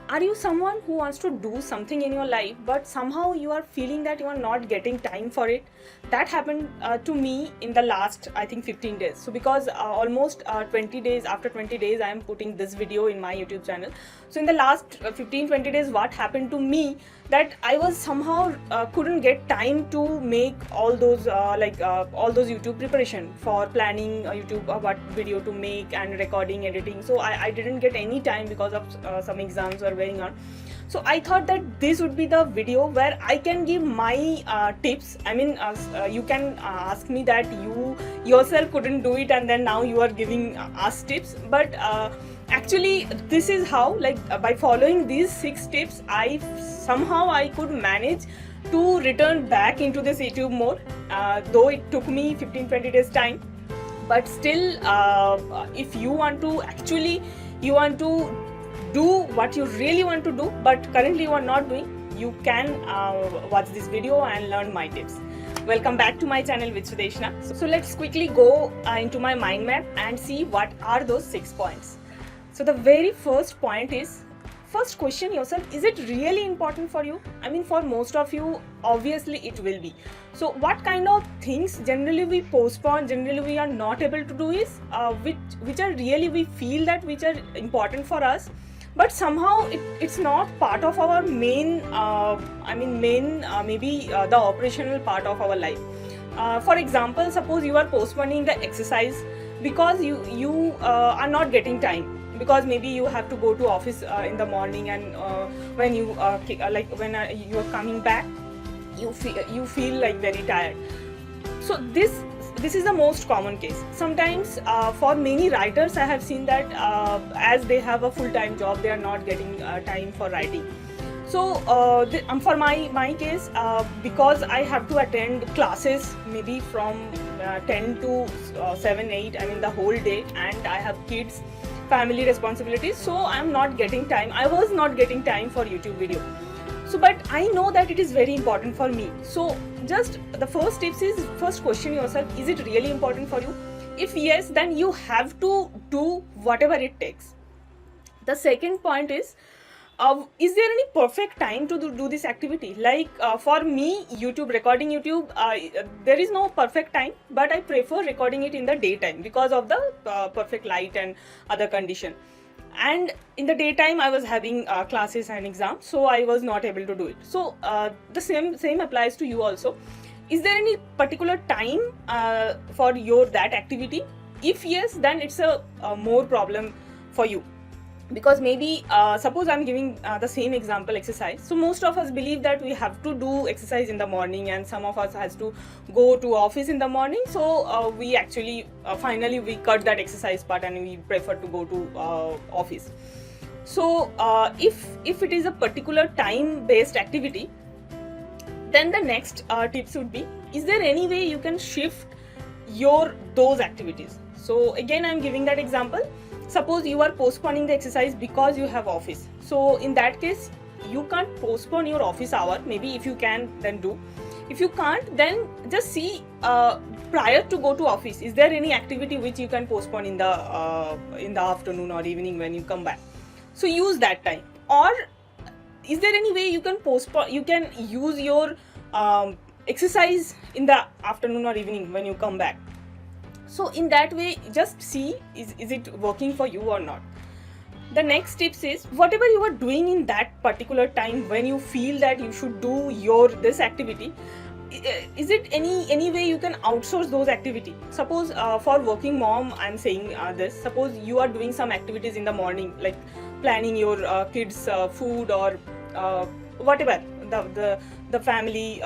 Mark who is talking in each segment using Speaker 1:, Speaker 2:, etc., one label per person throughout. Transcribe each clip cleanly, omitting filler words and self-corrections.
Speaker 1: Are you someone who wants to do something in your life but somehow you are feeling that you are not getting time for it? That happened to me in the last, I think, 15 days. So because almost 20 days, after 20 days I am putting this video in my YouTube channel. So in the last 15-20 days, what happened to me, that I was somehow couldn't get time to make all those all those YouTube preparation for planning YouTube, what video to make and recording, editing. So I didn't get any time because of some exams were going on. So I thought that this would be the video where I can give my tips. I mean, you can ask me that you yourself couldn't do it and then now you are giving us tips, but actually this is how, by following these 6 tips, I could manage to return back into this YouTube mode, though it took me 15-20 days time. But still, if you want to do what you really want to do but currently you are not doing, you can watch this video and learn my tips. Welcome back to my channel with Sudeshna. So let's quickly go into my mind map and see what are those 6 points. So the very first point is, first question yourself, is it really important for you? I mean, for most of you, obviously it will be. So what kind of things generally we postpone, generally we are not able to do is which are really we feel that which are important for us, but somehow it's not part of our main maybe the operational part of our life. For example, suppose you are postponing the exercise because you are not getting time, because maybe you have to go to office in the morning, and when you you are coming back, you feel like very tired. So this is the most common case. Sometimes for many writers I have seen that as they have a full-time job, they are not getting time for writing. So for my case, because I have to attend classes maybe from 10 to 7, 8, I mean the whole day, and I have kids, family responsibilities, so I am not getting time. I was not getting time for YouTube video. So but I know that it is very important for me. So just the first tips is, first question yourself, is it really important for you? If yes, then you have to do whatever it takes. The second point is there any perfect time to do this activity? Like for me, recording YouTube, there is no perfect time, but I prefer recording it in the daytime because of the perfect light and other condition. And in the daytime I was having classes and exams, so I was not able to do it. So the same applies to you also. Is there any particular time for that activity? If yes, then it's a more problem for you, because maybe suppose I'm giving the same example, exercise. So most of us believe that we have to do exercise in the morning, and some of us has to go to office in the morning. So we actually finally we cut that exercise part and we prefer to go to office. So if it is a particular time based activity, then the next tips would be, is there any way you can shift those activities? So again I'm giving that example. Suppose you are postponing the exercise because you have office. So in that case, you can't postpone your office hour. Maybe if you can, then do. If you can't, then just see prior to go to office, is there any activity which you can postpone in the afternoon or evening when you come back? So use that time. Or is there any way you can postpone? You can use your exercise in the afternoon or evening when you come back. So in that way, just see is it working for you or not. The next tips is, whatever you are doing in that particular time when you feel that you should do this activity, is it any way you can outsource those activities? Suppose for working mom I'm saying this. Suppose you are doing some activities in the morning, like planning your kids food or whatever the family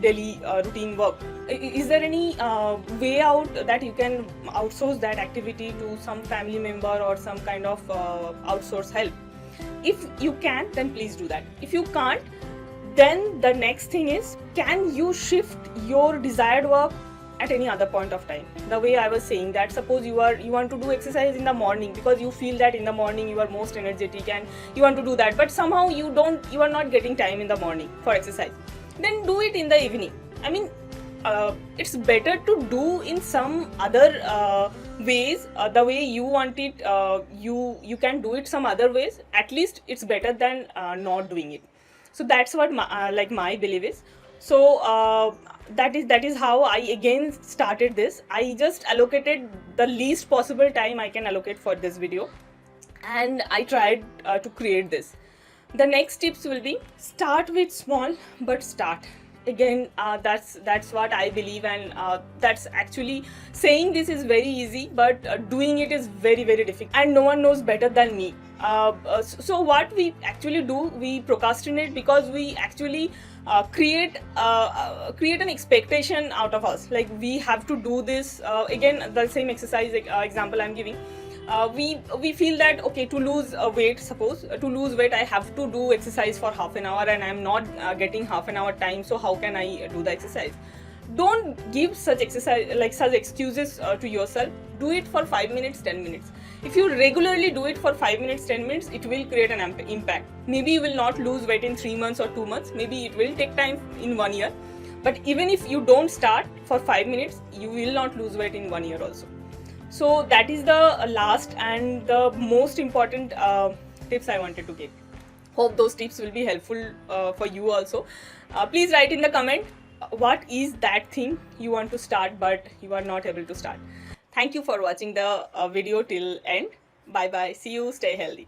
Speaker 1: daily routine work. Is there any way out that you can outsource that activity to some family member or some kind of outsource help? If you can, then please do that. If you can't, then the next thing is, can you shift your desired work at any other point of time? The way I was saying that, suppose you want to do exercise in the morning because you feel that in the morning you are most energetic and you want to do that, but somehow you are not getting time in the morning for exercise. Then do it in the evening. I mean, it's better to do in some other ways, the way you want it, you can do it some other ways. At least it's better than not doing it. So that's what my belief is. So that is how I again started this. I just allocated the least possible time I can allocate for this video, and I tried to create this. The next tips will be start with small, but start. Again, that's what I believe, and that's actually saying this is very easy, but doing it is very very difficult, and no one knows better than me. So what we actually do, we procrastinate because we actually create an expectation out of us, like we have to do this. Again, the same exercise example I'm giving. We feel that, okay, to lose weight, suppose to lose weight I have to do exercise for half an hour, and I'm not getting half an hour time, so how can I do the exercise? Don't give such exercise, like such excuses to yourself. Do it for 5 minutes, 10 minutes. If you regularly do it for 5 minutes, 10 minutes, it will create an impact. Maybe you will not lose weight in 3 months or 2 months, maybe it will take time in 1 year, but even if you don't start for 5 minutes, you will not lose weight in 1 year also. So that is the last and the most important tips I wanted to give. Hope those tips will be helpful for you also. Please write in the comment what is that thing you want to start but you are not able to start. Thank you for watching the video till end. Bye bye. See you. Stay healthy.